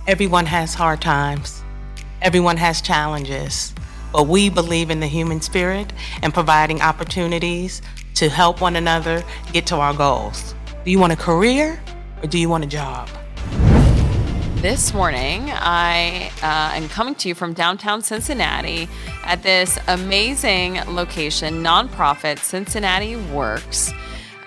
Everyone has hard times. Everyone has challenges. But we believe in the human spirit and providing opportunities to help one another get to our goals. Do you want a career or do you want a job? This morning, I am coming to you from downtown Cincinnati at this amazing location, nonprofit Cincinnati Works.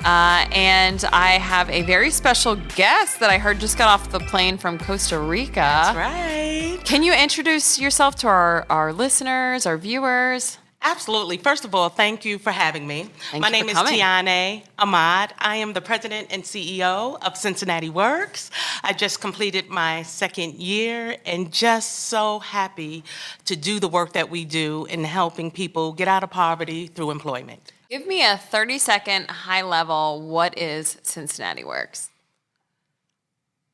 And I have a very special guest that I heard just got off the plane from Costa Rica. That's right. Can you introduce yourself to our listeners, our viewers? Absolutely. First of all, thank you for having me. My name is Tianay, Amat. I am the president and CEO of Cincinnati Works. I just completed my second year and just so happy to do the work that we do in helping people get out of poverty through employment. Give me a 30-second high level, what is Cincinnati Works?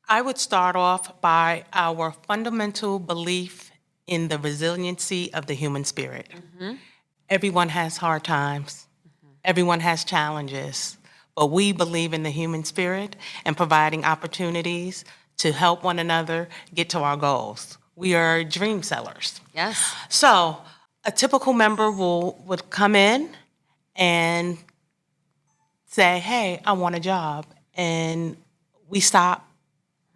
I would start off by our fundamental belief in the resiliency of the human spirit. Mm-hmm. Everyone has hard times. Mm-hmm. Everyone has challenges. But we believe in the human spirit and providing opportunities to help one another get to our goals. We are dream sellers. Yes. So a typical member would come in and say, hey, I want a job. And we stop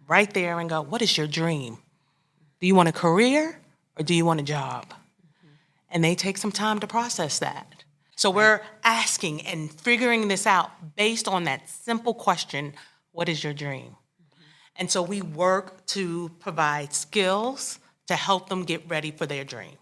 right there and go, what is your dream? Do you want a career or do you want a job? Mm-hmm. And they take some time to process that. So we're asking and figuring this out based on that simple question, what is your dream? Mm-hmm. And so we work to provide skills to help them get ready for their dream.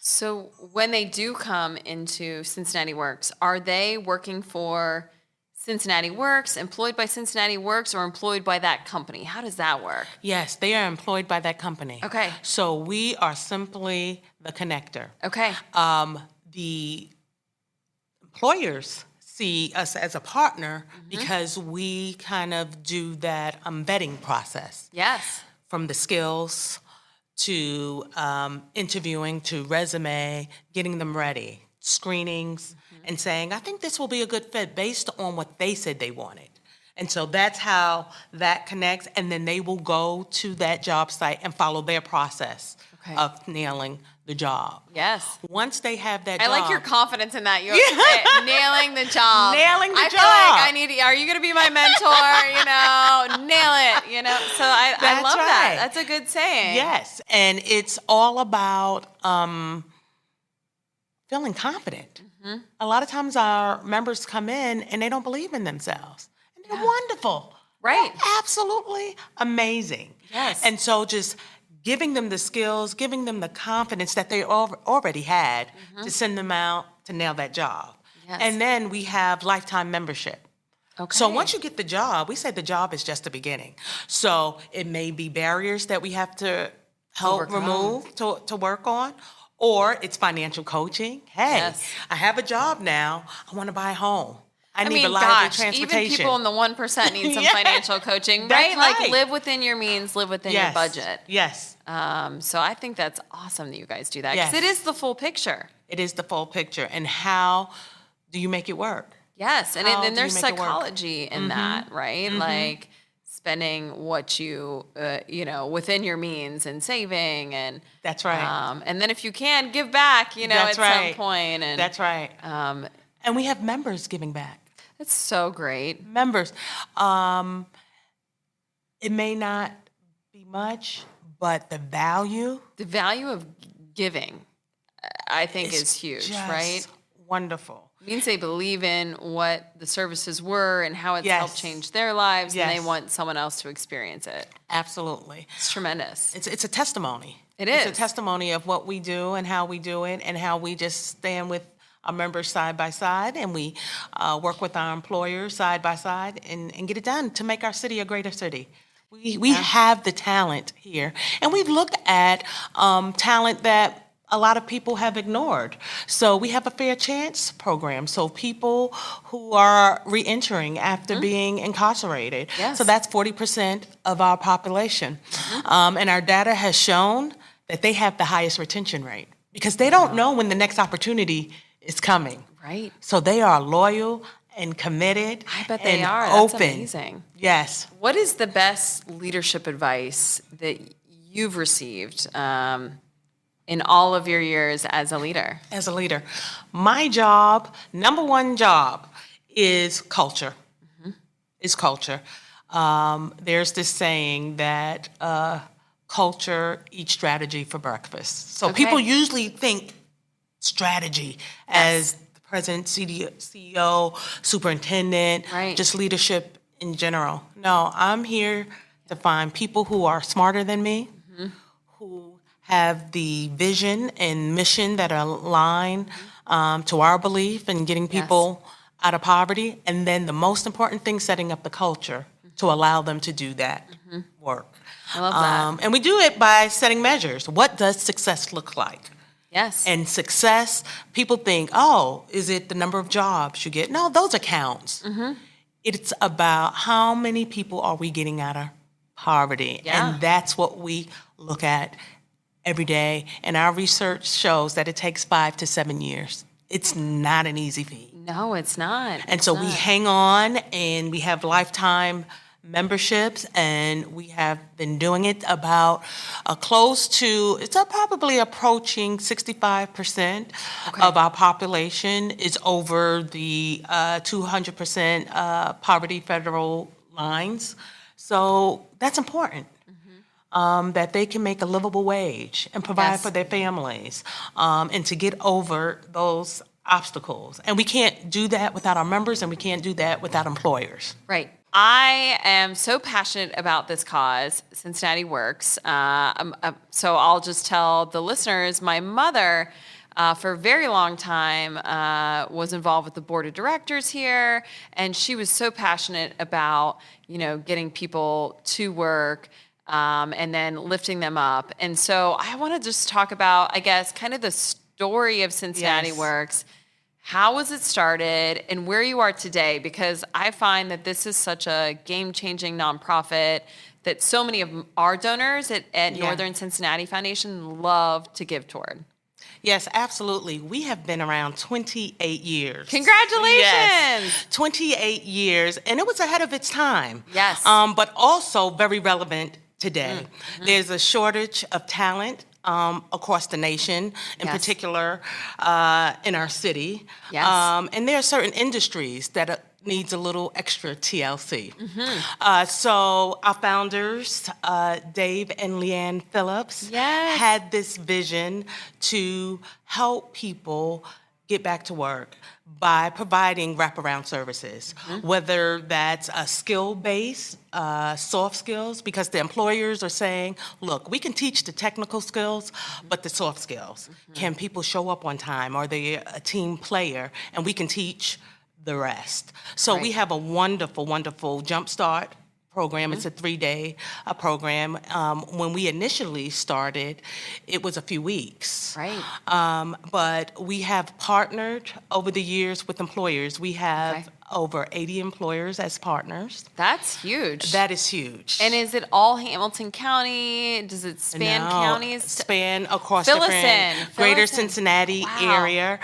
So when they do come into Cincinnati Works, are they working for Cincinnati Works, employed by Cincinnati Works, or employed by that company? How does that work? Yes, they are employed by that company. Okay. So we are simply the connector. Okay. The employers see us as a partner Mm-hmm. because we kind of do that vetting process. Yes. From the skills to interviewing, to resume, getting them ready, screenings, and saying, I think this will be a good fit based on what they said they wanted. And so that's how that connects, and then they will go to that job site and follow their process of nailing the job. Yes. Once they have that job. I like your confidence in that. You're nailing the job. Nailing the job. I feel like are you going to be my mentor? Nail it, So I love that. That's a good saying. Yes. And it's all about feeling confident. Mm-hmm. A lot of times our members come in and they don't believe in themselves. And they're wonderful. Right. They're absolutely amazing. Yes. And so just giving them the skills, giving them the confidence that they already had to send them out to nail that job. Yes. And then we have lifetime membership. Okay. So once you get the job, we say the job is just the beginning. So it may be barriers that we have to help remove, to work on, or it's financial coaching. Hey, I have a job now. I want to buy a home. I need reliable transportation. Even people in the 1% need some financial coaching, right? Like live within your means, live within your budget. Yes. So I think that's awesome that you guys do that because it is the full picture. It is the full picture. And how do you make it work? Yes, and then there's psychology in that, right? Mm-hmm. Like spending what you, within your means and saving and that's right. And then if you can give back, at some point. And that's right. And we have members giving back. That's so great. Members. It may not be much, but the value of giving, I think, is huge, right? Wonderful. It means they believe in what the services were and how it's helped change their lives, and they want someone else to experience it. Absolutely. It's tremendous. It's a testimony. It's a testimony of what we do and how we do it and how we just stand with our members side by side, and we work with our employers side by side and get it done to make our city a greater city. We have the talent here, and we've looked at talent that a lot of people have ignored. So we have a fair chance program. So people who are reentering after being incarcerated. Yes. So that's 40% of our population. And our data has shown that they have the highest retention rate because they don't know when the next opportunity is coming. Right. So they are loyal and committed. I bet they are. Open. That's amazing. Yes. What is the best leadership advice that you've received in all of your years as a leader? As a leader, my job, number one job, is culture. Is culture. There's this saying that culture eats strategy for breakfast. So Okay. people usually think strategy as the president, CEO, superintendent, Right. just leadership in general. No, I'm here to find people who are smarter than me, who have the vision and mission that align to our belief in getting people out of poverty. And then the most important thing, setting up the culture to allow them to do that work. I love that. And we do it by setting measures. What does success look like? Yes. And success, people think, oh, is it the number of jobs you get? No, those are counts. It's about how many people are we getting out of poverty. Yeah. And that's what we look at every day. And our research shows that it takes 5 to 7 years. It's not an easy feat. No, it's not. And so we hang on, and we have lifetime memberships, and we have been doing it about close to, it's probably approaching 65% of our population is over the 200% poverty federal lines. So that's important. That they can make a livable wage and provide Yes. for their families, and to get over those obstacles. And we can't do that without our members, and we can't do that without employers. Right. I am so passionate about this cause, Cincinnati Works. So I'll just tell the listeners, my mother, for a very long time, was involved with the board of directors here, and she was so passionate about, getting people to work, and then lifting them up. And so I want to just talk about, I guess, kind of the story of Cincinnati Yes. Works. How was it started and where you are today? Because I find that this is such a game-changing nonprofit that so many of our donors at Northern Cincinnati Foundation love to give toward. Yes, absolutely. We have been around 28 years. Congratulations! Yes, 28 years, and it was ahead of its time. Yes. But also very relevant today. There's a shortage of talent across the nation, in Yes. particular in our city. Yes. And there are certain industries that needs a little extra TLC. So our founders, Dave and Leanne Phillips, Yes. had this vision to help people get back to work by providing wraparound services, whether that's a skill-based, soft skills, because the employers are saying, look, we can teach the technical skills, but the soft skills. Can people show up on time? Are they a team player? And we can teach the rest. So we Right. have a wonderful, wonderful Jumpstart program. It's a 3-day program. When we initially started, it was a few weeks. Right. But we have partnered over the years with employers. We have Okay. over 80 employers as partners. That's huge. That is huge. And is it all Hamilton County? Does it span No, counties? Span across Fill us different in. Fill greater us in. Cincinnati Wow. area.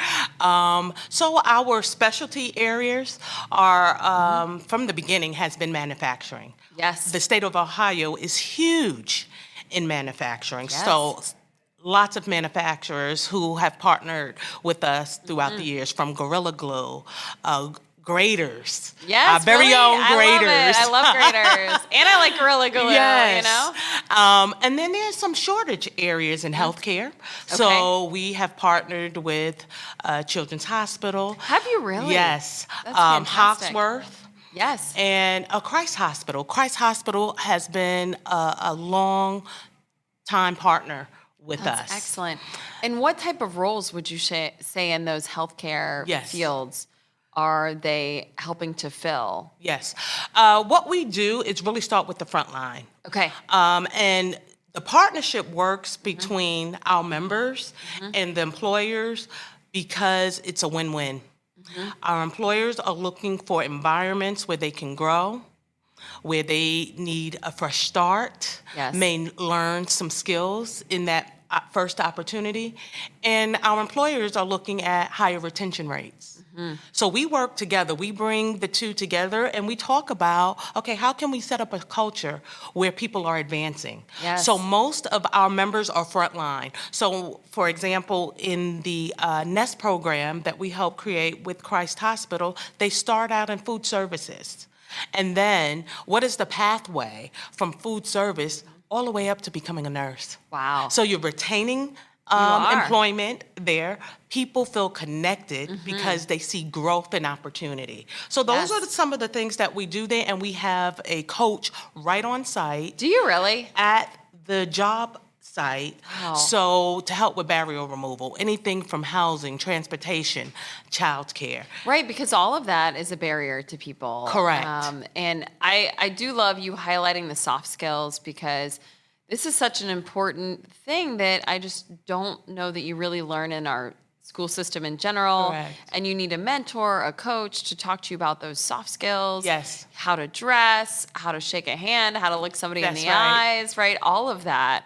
So our specialty areas are, from the beginning, has been manufacturing. Yes. The state of Ohio is huge in manufacturing. Yes. So lots of manufacturers who have partnered with us throughout the years, from Gorilla Glue, graders. Yes, our very really? own graders. I love graders. And I like Gorilla Glue, Yes. you know? And then there's some shortage areas in healthcare. So we have partnered with Children's Hospital. Have you really? Yes. That's fantastic. Hawksworth. Yes. And Christ Hospital. Christ Hospital has been a long time partner with That's us. excellent. And what type of roles would you say in those healthcare Yes. fields are they helping to fill? Yes. What we do is really start with the front line. Okay. And the partnership works between our members and the employers because it's a win-win. Our employers are looking for environments where they can grow, where they need a fresh start, Yes. may learn some skills in that first opportunity. And our employers are looking at higher retention rates. So we work together. We bring the two together and we talk about, okay, how can we set up a culture where people are advancing? Yes. So most of our members are frontline. So, for example, in the NEST program that we help create with Christ Hospital, they start out in food services. And then what is the pathway from food service all the way up to becoming a nurse? Wow. So you're retaining are. employment there. People feel connected because they see growth and opportunity. So those Yes. are some of the things that we do there, and we have a coach right on site Do you really? at the job site. Wow. So to help with barrier removal, anything from housing, transportation, childcare. Right, because all of that is a barrier to people. Correct. And I do love you highlighting the soft skills, because this is such an important thing that I just don't know that you really learn in our school system in general. Correct. And you need a mentor, a coach to talk to you about those soft skills. Yes. How to dress, how to shake a hand, how to look somebody in That's the right. eyes, right? All of that.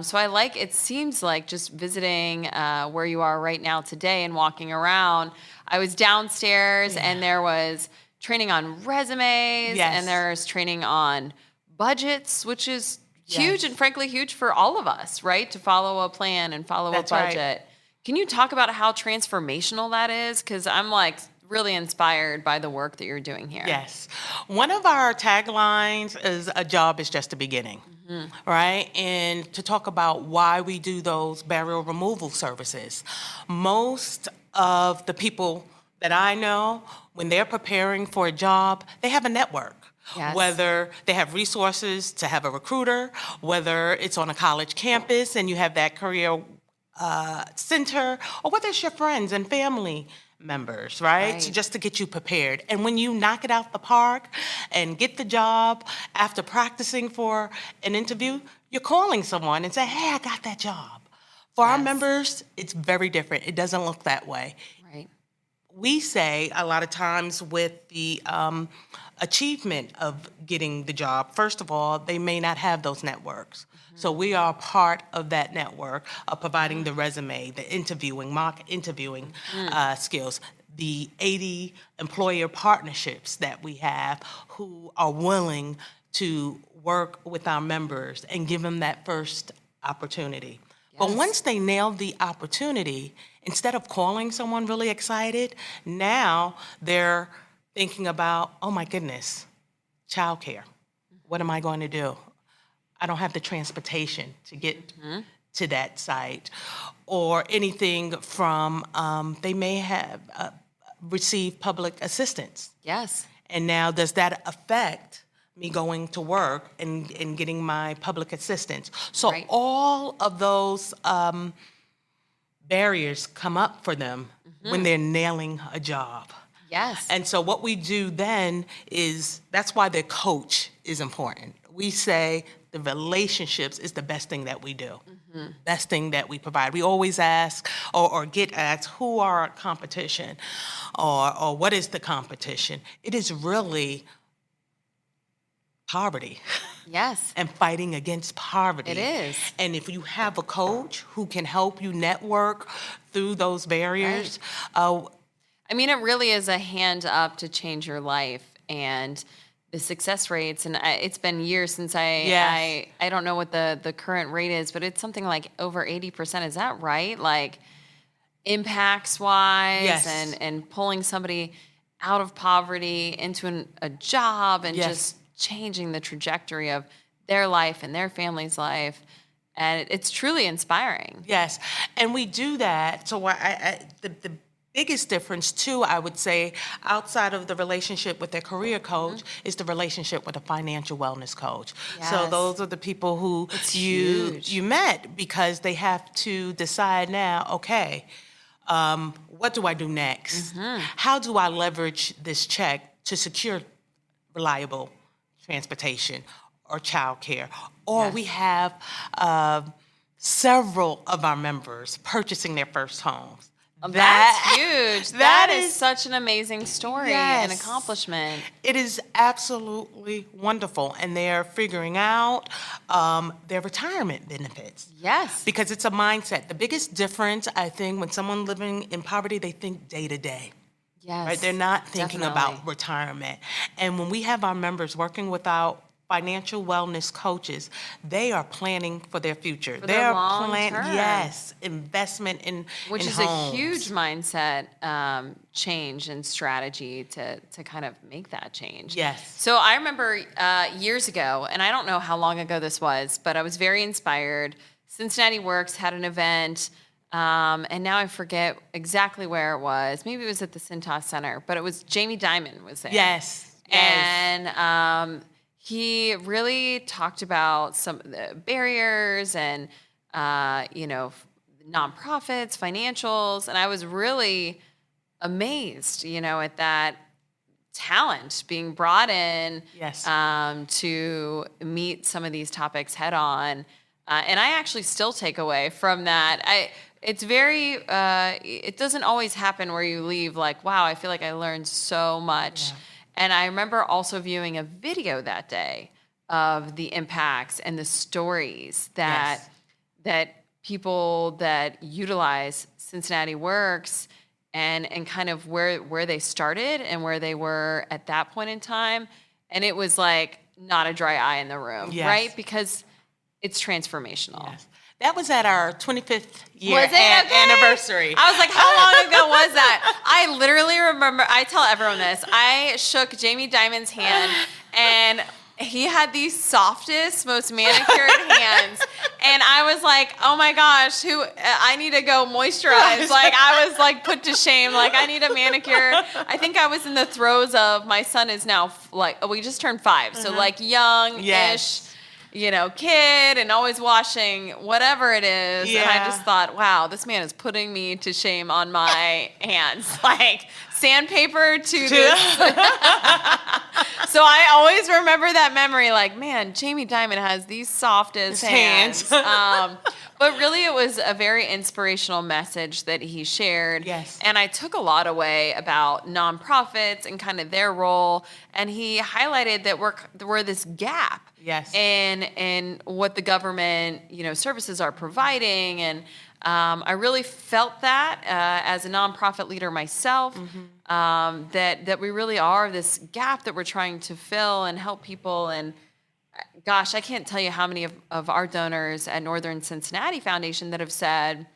So it seems like just visiting where you are right now today and walking around, I was downstairs and there was training on resumes Yes. and there's training on budgets, which is huge Yes. and frankly huge for all of us, right? To follow a plan and follow That's a right. budget. Can you talk about how transformational that is? Because I'm really inspired by the work that you're doing here. Yes. One of our taglines is "A job is just the beginning," right? And to talk about why we do those barrier removal services. Most of the people that I know, when they're preparing for a job, they have a network. Yes. Whether they have resources to have a recruiter, whether it's on a college campus and you have that career center, or whether it's your friends and family members, right? So Right. just to get you prepared. And when you knock it out the park and get the job after practicing for an interview, you're calling someone and say, hey, I got that job. For our Yes. members, it's very different. It doesn't look that way. Right. We say a lot of times with the achievement of getting the job, first of all, they may not have those networks. So we are part of that network of providing the resume, the interviewing, mock interviewing skills, the 80 employer partnerships that we have who are willing to work with our members and give them that first opportunity. But Yes. once they nail the opportunity, instead of calling someone really excited, now they're thinking about, oh my goodness, childcare. What am I going to do? I don't have the transportation to get to that site. Or anything from, they may have received public assistance. Yes. And now does that affect me going to work and getting my public assistance? So Right. all of those barriers come up for them when they're nailing a job. Yes. And so what we do then is, that's why the coach is important. We say the relationships is the best thing that we do, best thing that we provide. We always ask or get asked, who are our competition or what is the competition? It is really poverty. Yes. And fighting against poverty. It is. And if you have a coach who can help you network through those barriers, I mean, it really is a hand up to change your life, and the success rates. And it's been years since I don't know what the current rate is, but it's something like over 80%. Is that right? Like impacts wise, Yes. and pulling somebody out of poverty into a job and Yes. just changing the trajectory of their life and their family's life. And it's truly inspiring. Yes, and we do that. So the biggest difference too, I would say, outside of the relationship with their career coach, is the relationship with a financial wellness coach. So Yes. those are the people who It's you huge. you met because they have to decide now, okay, what do I do next? How do I leverage this check to secure reliable transportation or childcare? Or Yes. we have several of our members purchasing their first homes. That's huge. that That is is- such an amazing story and Yes. accomplishment. It is absolutely wonderful, and they're figuring out their retirement benefits. Yes. Because it's a mindset. The biggest difference, I think, when someone living in poverty, they think day to day. Yes, right? They're not thinking definitely. about retirement. And when we have our members working with our financial wellness coaches, they are planning for their future. For They the are long term. yes, investment in Which is homes. a huge mindset change and strategy to kind of make that change. Yes. So I remember years ago, and I don't know how long ago this was, but I was very inspired. Cincinnati Works had an event, and now I forget exactly where it was. Maybe it was at the Cintas Center, but it was Jamie Dimon was there. Yes. And he really talked about some of the barriers and, nonprofits, financials, and I was really amazed, at that talent being brought in Yes. to meet some of these topics head on. And I actually still take away from that. It's very, it doesn't always happen where you leave like, wow, I feel like I learned so much. Yeah. And I remember also viewing a video that day of the impacts and the stories that Yes. that people that utilize Cincinnati Works and kind of where they started and where they were at that point in time. And it was like not a dry eye in the room, Yes. right? Because it's transformational. Yes. That was at our 25th year Was it? Okay. anniversary. I was like, how long ago was that? I literally remember, I tell everyone this, I shook Jamie Dimon's hand and he had the softest, most manicured hands. And I was like, oh my gosh, I need to go moisturize. Like I was like put to shame. Like I need a manicure. I think I was in the throes of, my son is now like, we just turned 5. So like young-ish. Yes. Kid and always washing whatever it is. Yeah. And I just thought, wow, this man is putting me to shame on my hands. Like sandpaper to this. So I always remember that memory like, man, Jamie Dimon has these softest hands. But really it was a very inspirational message that he shared. Yes. And I took a lot away about nonprofits and kind of their role. And he highlighted that we're this gap. Yes. In what the government, services are providing. And I really felt that as a nonprofit leader myself, that we really are this gap that we're trying to fill and help people. And gosh, I can't tell you how many of our donors at Northern Cincinnati Foundation that have said,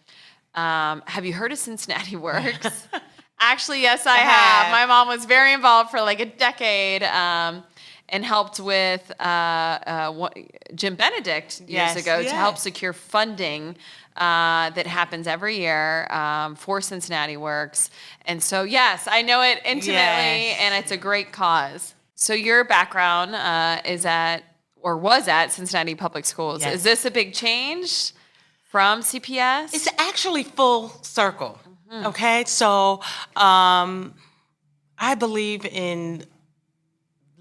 have you heard of Cincinnati Works? Actually, yes, I have. My mom was very involved for like a decade. And helped with Jim Benedict years ago to help secure funding that happens every year for Cincinnati Works. And so, yes, I know it intimately, and it's a great cause. So your background was at Cincinnati Public Schools. Yes. Is this a big change from CPS? It's actually full circle. Okay, so I believe in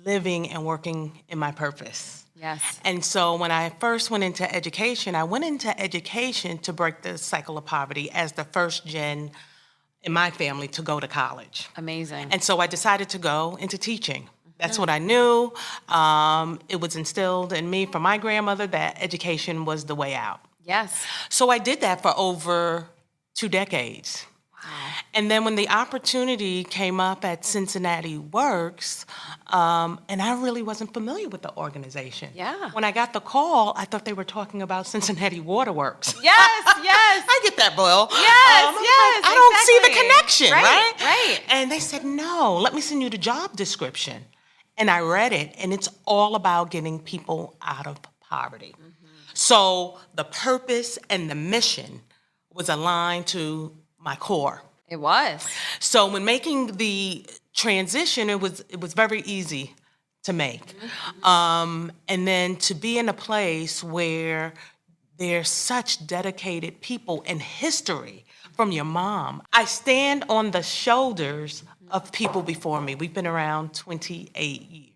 living and working in my purpose. Yes. And so when I first went into education, I went into education to break the cycle of poverty as the first gen in my family to go to college. Amazing. And so I decided to go into teaching. That's what I knew. It was instilled in me from my grandmother that education was the way out. Yes. So I did that for over 2 decades. Wow. And then when the opportunity came up at Cincinnati Works, and I really wasn't familiar with the organization. Yeah. When I got the call, I thought they were talking about Cincinnati Waterworks. Yes, yes. I get that, Bill. Yes, I don't see the exactly. connection, right? Right. And they said, no, let me send you the job description. And I read it, and it's all about getting people out of poverty. So the purpose and the mission was aligned to my core. It was. So when making the transition, it was very easy to make. And then to be in a place where there's such dedicated people and history from your mom. I stand on the shoulders of people before me. We've been around 28 years.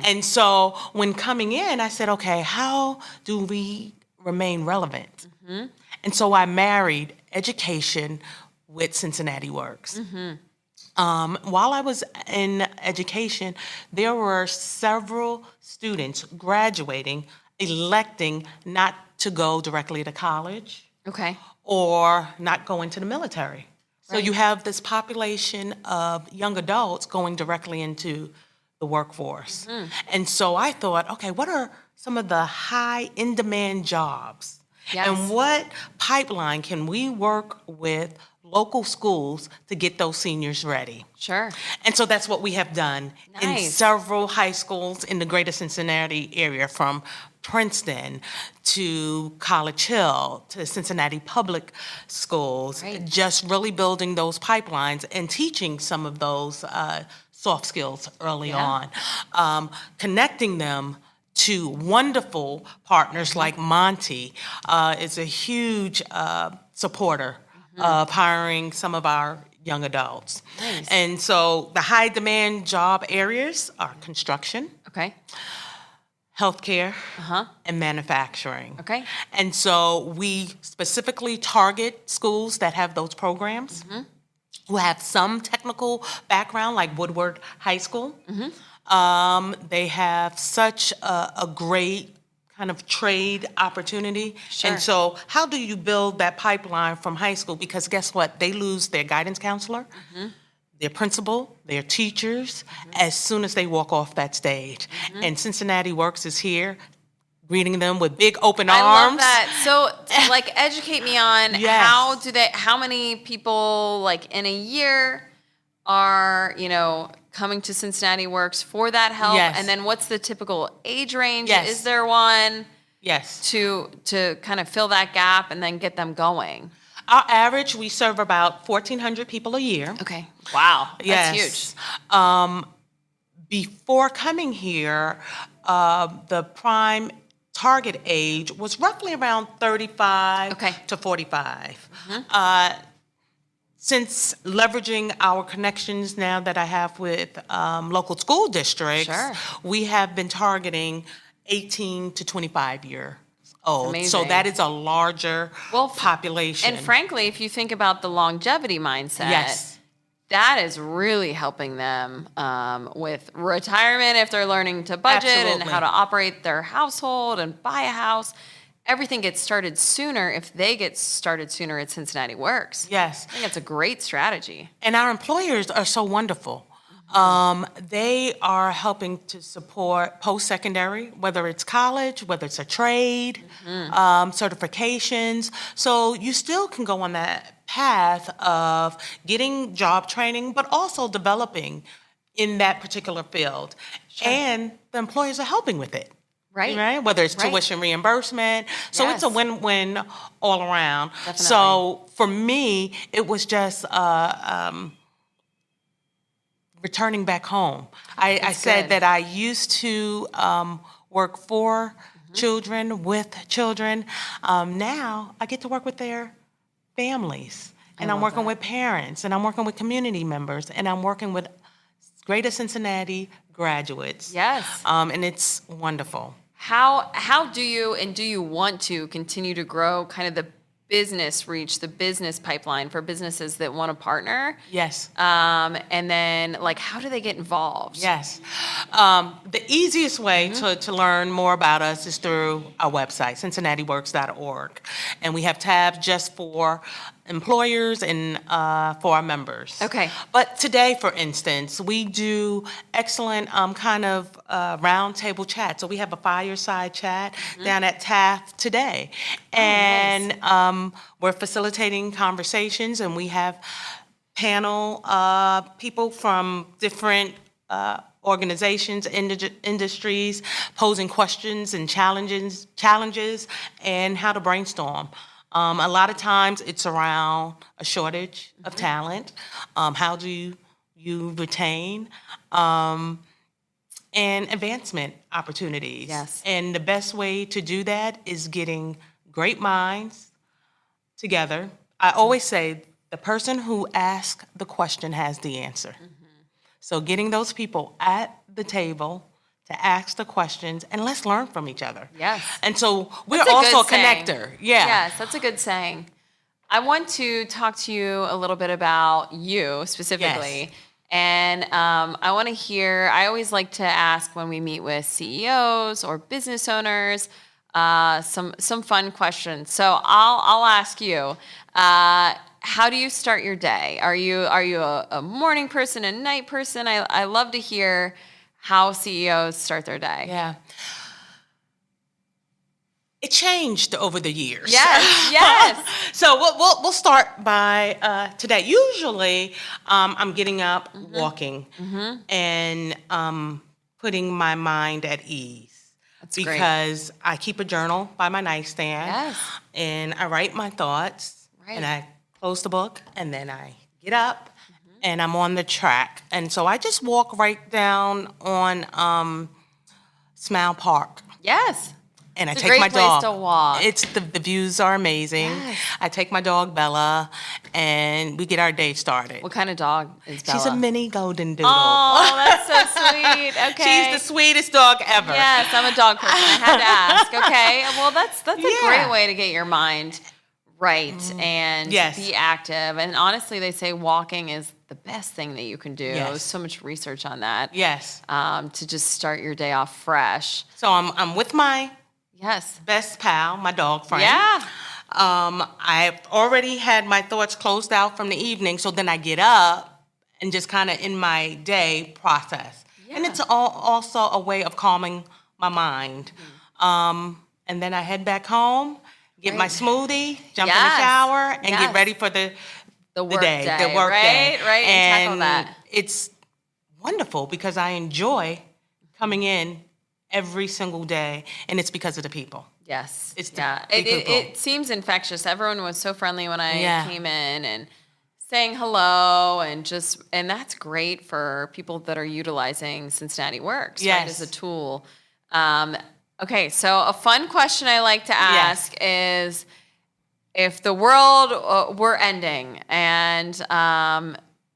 And so when coming in, I said, okay, how do we remain relevant? And so I married education with Cincinnati Works. While I was in education, there were several students graduating, electing not to go directly to college Okay. or not go into the military. So you have this population of young adults going directly into the workforce. And so I thought, okay, what are some of the high in-demand jobs? Yes. And what pipeline can we work with local schools to get those seniors ready? Sure. And so that's what we have done in Nice. several high schools in the greater Cincinnati area, from Princeton to College Hill to Cincinnati Public Schools, Right. just really building those pipelines and teaching some of those soft skills early Yeah. on, connecting them to wonderful partners like Monty is a huge supporter of hiring some of our young adults. Nice. And so the high demand job areas are construction, Okay. healthcare, and manufacturing. Okay. And so we specifically target schools that have those programs, who have some technical background, like Woodward High School. They have such a great kind of trade opportunity. Sure. And so how do you build that pipeline from high school? Because guess what? They lose their guidance counselor, their principal, their teachers, as soon as they walk off that stage. And Cincinnati Works is here, greeting them with big open arms. I love that. So, like, educate me on Yes. how many people, like, in a year are, coming to Cincinnati Works for that help? Yes. And then what's the typical age range? Yes. Is there one Yes. to kind of fill that gap and then get them going? Our average, we serve about 1,400 people a year. Okay. Wow. That's Yes. huge. Before coming here, the prime target age was roughly around 35 Okay. to 45. Since leveraging our connections now that I have with local school districts, Sure. we have been targeting 18 to 25 year old. So Amazing. that is a larger population. And frankly, if you think about the longevity mindset, Yes. that is really helping them with retirement if they're learning to budget and Absolutely. how to operate their household and buy a house. Everything gets started sooner if they get started sooner at Cincinnati Works. Yes. I think that's a great strategy. And our employers are so wonderful. They are helping to support post-secondary, whether it's college, whether it's a trade, certifications. So you still can go on that path of getting job training, but also developing in that particular field. And the employers are helping with it. Right. Whether it's Right. tuition reimbursement. So it's a Yes. win-win all around. Definitely. So for me, it was just returning back home. I That's said good. that I used to work for children, with children. Now I get to work with their families. And I'm love working that. with parents, and I'm working with community members, and I'm working with Greater Cincinnati graduates. Yes. And it's wonderful. How do you want to continue to grow kind of the business reach, the business pipeline for businesses that want to partner? Yes. And then, like, how do they get involved? Yes. The easiest way to learn more about us is through our website, cincinnatiworks.org. And we have tabs just for employers and for our members. Okay. But today, for instance, we do excellent kind of roundtable chat. So we have a fireside chat down at Taft today. And we're facilitating conversations, and we have panel people from different organizations, industries, posing questions and challenges, and how to brainstorm. A lot of times it's around a shortage of talent. How do you retain? And advancement opportunities. Yes. And the best way to do that is getting great minds together. I always say the person who asks the question has the answer. So getting those people at the table to ask the questions, and let's learn from each other. Yes. And so we're That's a also a good saying. connector. Yeah. Yes, that's a good saying. I want to talk to you a little bit about you specifically. Yes. And I want to hear, I always like to ask when we meet with CEOs or business owners, some fun questions. So I'll ask you, how do you start your day? Are you a morning person, a night person? I love to hear how CEOs start their day. Yeah. It changed over the years. Yes. So we'll start by today. Usually, I'm getting up, walking, and putting my mind at ease. That's because I keep a journal by my nightstand, and I write my thoughts, and I close the book, and then I get up, and I'm on the track. And so I just walk right down on Smile Park. Yes. And It's I a take great my dog. place to walk. It's the views are amazing. Yes. I take my dog Bella, and we get our day started. What kind of dog is Bella? She's a mini golden doodle. Oh, that's so sweet. Okay. She's the sweetest dog ever. Yes, I'm a dog person. I had to ask. Okay. Well, that's a great way to get your mind right and be active. And honestly, they say walking is the best thing that you can do. There's so much research on that. Yes. To just start your day off fresh. So I'm with my best pal, my dog friend. Yeah. I've already had my thoughts closed out from the evening, so then I get up and just kind of in my day process. Yeah. And it's also a way of calming my mind. And then I head back home, get my smoothie, jump in the shower, and get ready for the work day. The work day. Right, and tackle that. It's wonderful because I enjoy coming in every single day, and it's because of the people. Yes. It's it seems infectious. Everyone was so friendly when I came in and saying hello and that's great for people that are utilizing Cincinnati Works right, as a tool. Okay, so a fun question I like to ask is if the world were ending and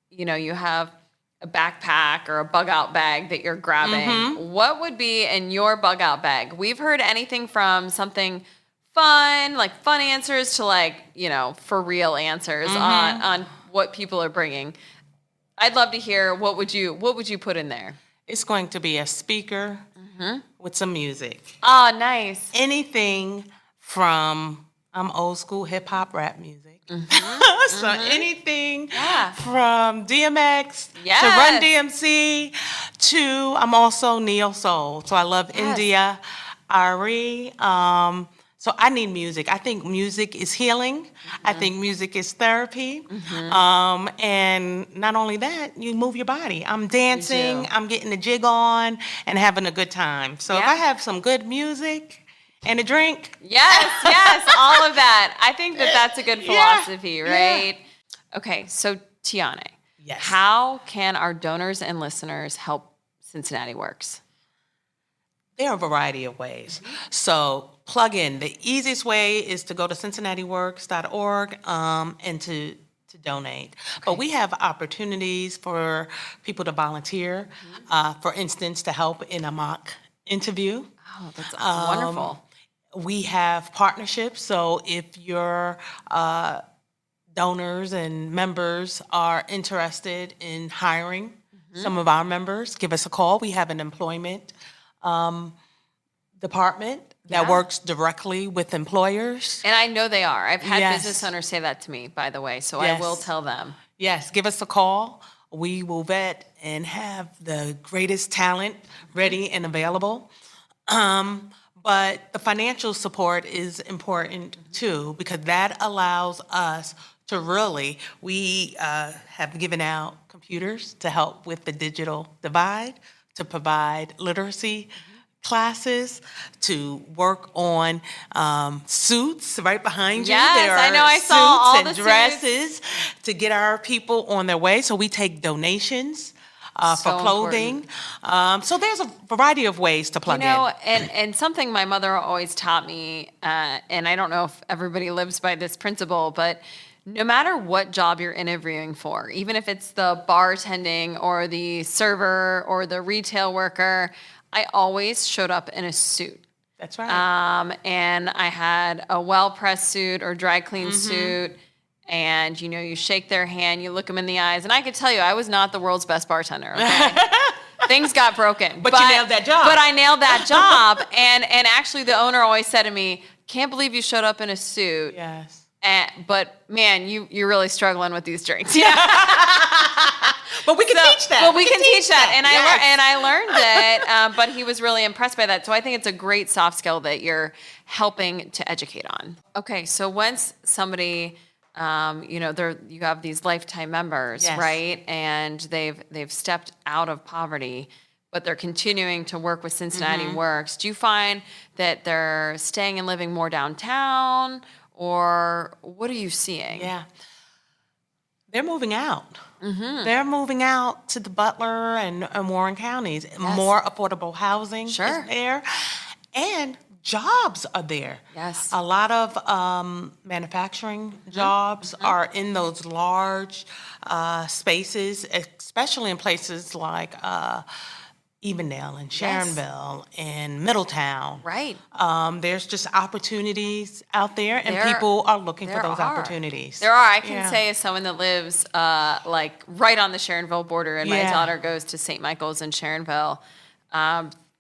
you have a backpack or a bug out bag that you're grabbing, what would be in your bug out bag? We've heard anything from something fun, like fun answers, to for real answers on what people are bringing. I'd love to hear what would you put in there? It's going to be a speaker with some music. Oh, nice. Anything from old school hip hop rap music. So anything from DMX to Run DMC to I'm also neo soul. So I love India, Ari. So I need music. I think music is healing. I think music is therapy. And not only that, you move your body. I'm dancing, I'm getting the jig on and having a good time. So if I have some good music and a drink. Yes, all of that. I think that's a good philosophy, right? Yeah. Okay, so Tianay, how can our donors and listeners help Cincinnati Works? There are a variety of ways. So plug in. The easiest way is to go to cincinnatiworks.org and to donate. But we have opportunities for people to volunteer, for instance, to help in a mock interview. Oh, that's wonderful. We have partnerships, so if your donors and members are interested in hiring some of our members, give us a call. We have an employment department that works directly with employers. And I know they are. I've had business owners say that to me, by the way, so I will tell them. Yes, give us a call. We will vet and have the greatest talent ready and available. But the financial support is important too, because that allows us to we have given out computers to help with the digital divide, to provide literacy classes, to work on suits right behind you. Yes, there are I know. I suits saw all and the dresses to get our people on their way. So we take donations. For clothing. So there's a variety of ways to plug in. And something my mother always taught me, and I don't know if everybody lives by this principle, but no matter what job you're interviewing for, even if it's the bartending or the server or the retail worker, I always showed up in a suit. That's right. And I had a well-pressed suit or dry clean suit. And, you shake their hand, you look them in the eyes. And I could tell you, I was not the world's best bartender, okay? Things got broken. But you nailed that job. But I nailed that job. And actually, the owner always said to me, can't believe you showed up in a suit. Yes. But man, you're really struggling with these drinks. But we can teach that. But we can teach that. And Yes. I learned it. But he was really impressed by that. So I think it's a great soft skill that you're helping to educate on. Okay, so once somebody, you have these lifetime members, Yes. right? And they've stepped out of poverty, but they're continuing to work with Cincinnati Works. Do you find that they're staying and living more downtown, or what are you seeing? Yeah. They're moving out. They're moving out to the Butler and Warren counties. More affordable housing Sure. is there. And jobs are there. Yes. A lot of manufacturing jobs are in those large spaces, especially in places like Evendale and Sharonville and Middletown. Right. There's just opportunities out there, and There- people are looking for there those are. opportunities. There are. I can Yeah. say, as someone that lives like right on the Sharonville border, and my Yeah. daughter goes to St. Michael's in Sharonville,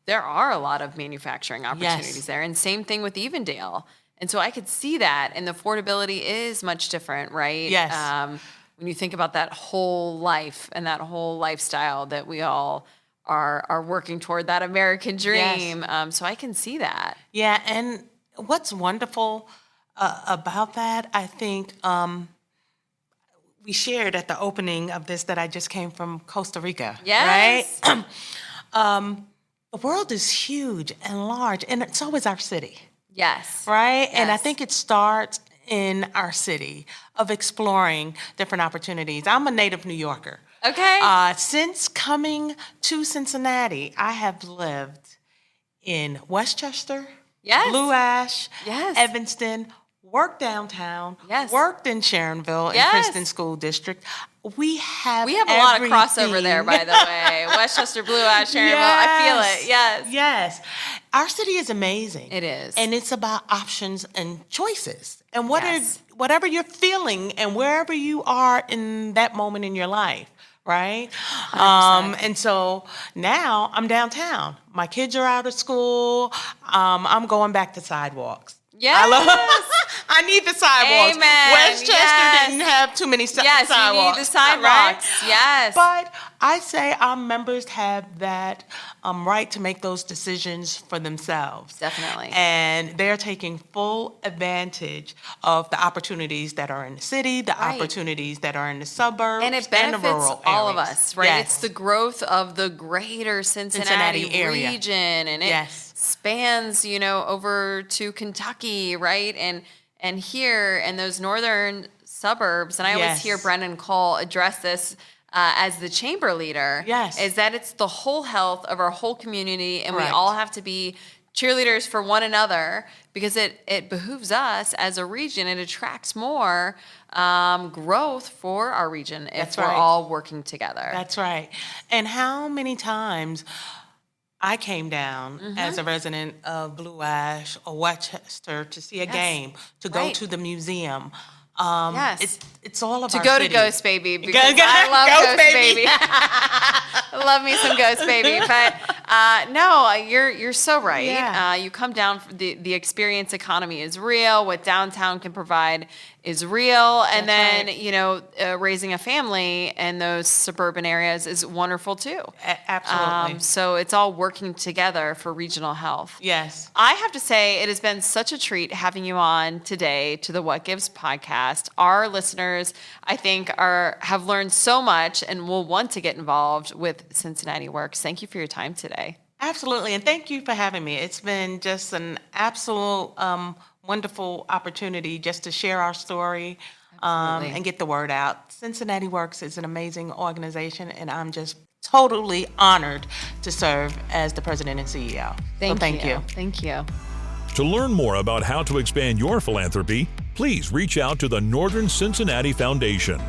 there are a lot of manufacturing opportunities there. And same thing with Evendale. And so I could see that, and the affordability is much different, right? Yes. When you think about that whole life and that whole lifestyle that we all are working toward, that American dream. So I can see that. Yeah, and what's wonderful about that, I think we shared at the opening of this that I just came from Costa Rica. Yes. Right? The world is huge and large, and it's always our city. Yes. Right? And I Yes. think it starts in our city of exploring different opportunities. I'm a native New Yorker. Okay. Since coming to Cincinnati, I have lived in Westchester, Yes. Blue Ash, Yes. Evanston, worked downtown, Yes. worked in Sharonville and Yes. Princeton School District. We have We have a lot of crossover everything. there, by the way. Westchester, Blue Ash, Sharonville. I feel it. Yes. Yes. Our city is amazing. It is. And it's about options and choices. And Yes. whatever you're feeling and wherever you are in that moment in your life, right? 100%. And so now I'm downtown. My kids are out of school. I'm going back to sidewalks. Yes. I need the sidewalks. Amen. Westchester Yes. didn't have too many Yes, you sidewalks. need the sidewalks. Right? Yes. But I say our members have that right to make those decisions for themselves. Definitely. And they're taking full advantage of the opportunities that are in the city, the Right. opportunities that are in the suburbs, And it the benefits rural all of areas. us, right? Yes. It's the growth of the greater Cincinnati area. region, and it Yes. spans, over to Kentucky, right? And here in those northern suburbs, and I always Yes. hear Brendan Cole address this as the chamber leader, Yes. is that it's the whole health of our whole community, and we Right. all have to be cheerleaders for one another, because it behooves us as a region. It attracts more growth for our region if That's we're right. all working together. That's right. And how many times I came down as a resident of Blue Ash or Westchester to see a game, to go Right. to the museum. Yes. It's all of To our go to city. Ghost Baby, because Go- I love Ghost Ghost Baby. Baby. I love me some Ghost Baby. But no, you're so right. Yeah. You come down, the experience economy is real. What downtown can provide is real. And That's then, raising a family in those suburban areas is wonderful too. Absolutely. So it's all working together for regional health. Yes. I have to say, it has been such a treat having you on today to the What Gives podcast. Our listeners, I think, have learned so much and will want to get involved with Cincinnati Works. Thank you for your time today. Absolutely. And thank you for having me. It's been just an absolute wonderful opportunity just to share our story Absolutely. and get the word out. Cincinnati Works is an amazing organization, and I'm just totally honored to serve as the president and CEO. Thank you. Thank you. To learn more about how to expand your philanthropy, please reach out to the Northern Cincinnati Foundation.